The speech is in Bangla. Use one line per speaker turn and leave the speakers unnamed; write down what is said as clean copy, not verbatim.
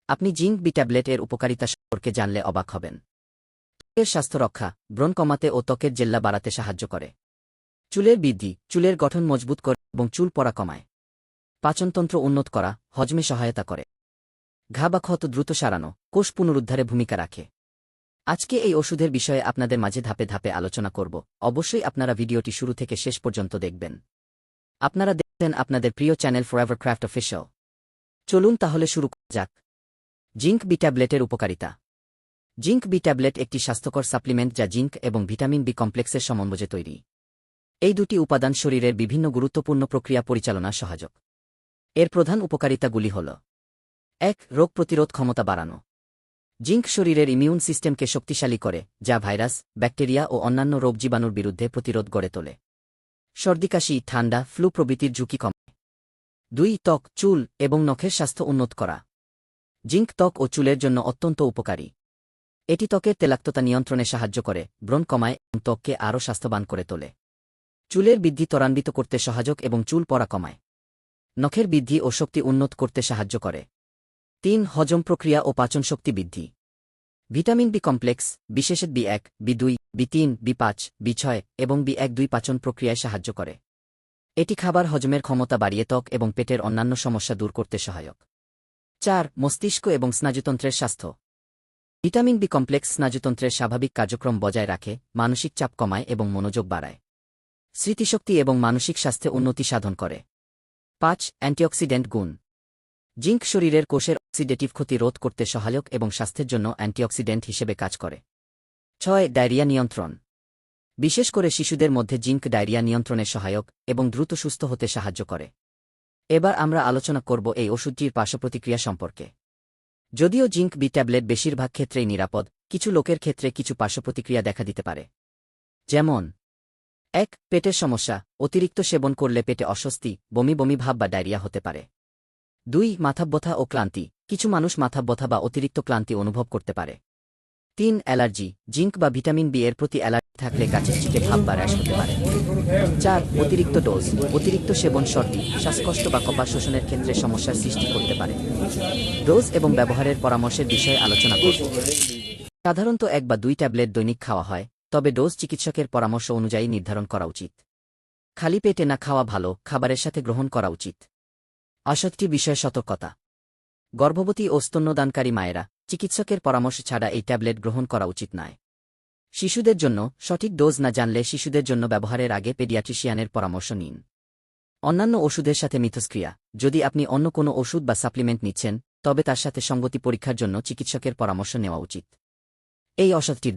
আপনি জিঙ্ক বি ট্যাবলেট এর উপকারিতা সম্পর্কে জানলে অবাক হবেন। ত্বকের স্বাস্থ্য রক্ষা, ব্রণ কমাতে ও ত্বকের জেল্লা বাড়াতে সাহায্য করে। চুলের বৃদ্ধি, চুলের গঠন মজবুত করে এবং চুল পড়া কমায়। পাচনতন্ত্র উন্নত করা, হজমে সহায়তা করে। ঘা বা ক্ষত দ্রুত সারানো, কোষ পুনরুদ্ধারে ভূমিকা রাখে। আজকে এই ওষুধের বিষয়ে আপনাদের মাঝে ধাপে ধাপে আলোচনা করব। অবশ্যই আপনারা ভিডিওটি শুরু থেকে শেষ পর্যন্ত দেখবেন। আপনারা দেখছেন আপনাদের প্রিয় চ্যানেল ফরএভার ক্রাফট অফিসিয়াল। চলুন তাহলে শুরু করা যাক। জিঙ্ক বি ট্যাবলেটের উপকারিতা। জিঙ্ক বি ট্যাবলেট একটি স্বাস্থ্যকর সাপ্লিমেন্ট যা জিঙ্ক এবং ভিটামিন বি কমপ্লেক্সের সমন্বয়ে তৈরি। এই দুটি উপাদান শরীরের বিভিন্ন গুরুত্বপূর্ণ প্রক্রিয়া পরিচালনা সহায়ক। এর প্রধান উপকারিতাগুলি হল: ১. রোগ প্রতিরোধ ক্ষমতা বাড়ানো। জিঙ্ক শরীরের ইমিউন সিস্টেমকে শক্তিশালী করে, যা ভাইরাস, ব্যাকটেরিয়া ও অন্যান্য রোগজীবাণুর বিরুদ্ধে প্রতিরোধ গড়ে তোলে। সর্দিকাশি, ঠান্ডা, ফ্লু প্রভৃতির ঝুঁকি কমায়। ২. ত্বক, চুল এবং নখের স্বাস্থ্য উন্নত করা। জিঙ্ক ত্বক ও চুলের জন্য অত্যন্ত উপকারী। এটি ত্বকের তেলাক্ততা নিয়ন্ত্রণে সাহায্য করে, ব্রণ কমায় এবং ত্বককে আরও স্বাস্থ্যবান করে তোলে। চুলের বৃদ্ধি ত্বরান্বিত করতে সহায়ক এবং চুল পড়া কমায়। নখের বৃদ্ধি ও শক্তি উন্নত করতে সাহায্য করে। ৩. হজম প্রক্রিয়া ও পাচনশক্তি বৃদ্ধি। ভিটামিন বি কমপ্লেক্স, বিশেষত বি1, বি2, বি3, বি5, বি6 এবং বি1-2 পাচন প্রক্রিয়ায় সাহায্য করে। এটি খাবার হজমের ক্ষমতা বাড়িয়ে ত্বক এবং পেটের অন্যান্য সমস্যা দূর করতে সহায়ক। ৪. মস্তিষ্ক এবং স্নায়ুতন্ত্রের স্বাস্থ্য। ভিটামিন বি কমপ্লেক্স স্নায়ুতন্ত্রের স্বাভাবিক কার্যক্রম বজায় রাখে, মানসিক চাপ কমায় এবং মনোযোগ বাড়ায়। স্মৃতিশক্তি এবং মানসিক স্বাস্থ্যে উন্নতি সাধন করে। ৫. অ্যান্টিঅক্সিডেন্ট গুণ। জিঙ্ক শরীরের কোষের অক্সিডেটিভ ক্ষতি রোধ করতে সহায়ক এবং স্বাস্থ্যের জন্য অ্যান্টিঅক্সিডেন্ট হিসেবে কাজ করে। ৬. ডায়রিয়া নিয়ন্ত্রণ। বিশেষ করে শিশুদের মধ্যে জিঙ্ক ডায়রিয়া নিয়ন্ত্রণে সহায়ক এবং দ্রুত সুস্থ হতে সাহায্য করে। এবার আমরা আলোচনা করব এই ওষুধটির পার্শ্বপ্রতিক্রিয়া সম্পর্কে। যদিও জিঙ্ক বি ট্যাবলেট বেশিরভাগ ক্ষেত্রেই নিরাপদ, কিছু লোকের ক্ষেত্রে কিছু পার্শ্বপ্রতিক্রিয়া দেখা দিতে পারে। যেমন: ১. পেটের সমস্যা, অতিরিক্ত সেবন করলে পেটে অস্বস্তি, বমি বমি ভাব বা ডায়রিয়া হতে পারে। ২. মাথাব্যথা ও ক্লান্তি, কিছু মানুষ মাথাব্যথা বা অতিরিক্ত ক্লান্তি অনুভব করতে পারে। ৩. অ্যালার্জি, জিঙ্ক বা ভিটামিন বি এর প্রতি অ্যালার্জি থাকলে কাচের চিটে ভাব বা র্যাশ হতে পারে। ৪. অতিরিক্ত ডোজ, অতিরিক্ত সেবন সর্দি, শ্বাসকষ্ট বা কফ শোষণের ক্ষেত্রে সমস্যার সৃষ্টি করতে পারে। ডোজ এবং ব্যবহারের পরামর্শের বিষয়ে আলোচনা করব। সাধারণত ১ বা ২ ট্যাবলেট দৈনিক খাওয়া হয়, তবে ডোজ চিকিৎসকের পরামর্শ অনুযায়ী নির্ধারণ করা উচিত। খালি পেটে না খাওয়া ভালো, খাবারের সাথে গ্রহণ করা উচিত। আসক্তি বিষয়ে সতর্কতা। গর্ভবতী ও স্তন্যদানকারী মায়েরা চিকিৎসকের পরামর্শ ছাড়া এই ট্যাবলেট গ্রহণ করা উচিত নয়। শিশুদের জন্য সঠিক ডোজ না জানলে শিশুদের জন্য ব্যবহারের আগে পেডিয়াট্রিশিয়ানের পরামর্শ নিন। অন্যান্য ওষুধের সাথে মিথস্ক্রিয়া, যদি আপনি অন্য কোনো ওষুধ বা সাপ্লিমেন্ট নিচ্ছেন, তবে তার সাথে সঙ্গতি পরীক্ষার জন্য চিকিৎসকের পরামর্শ নেওয়া উচিত। এই অসৎটির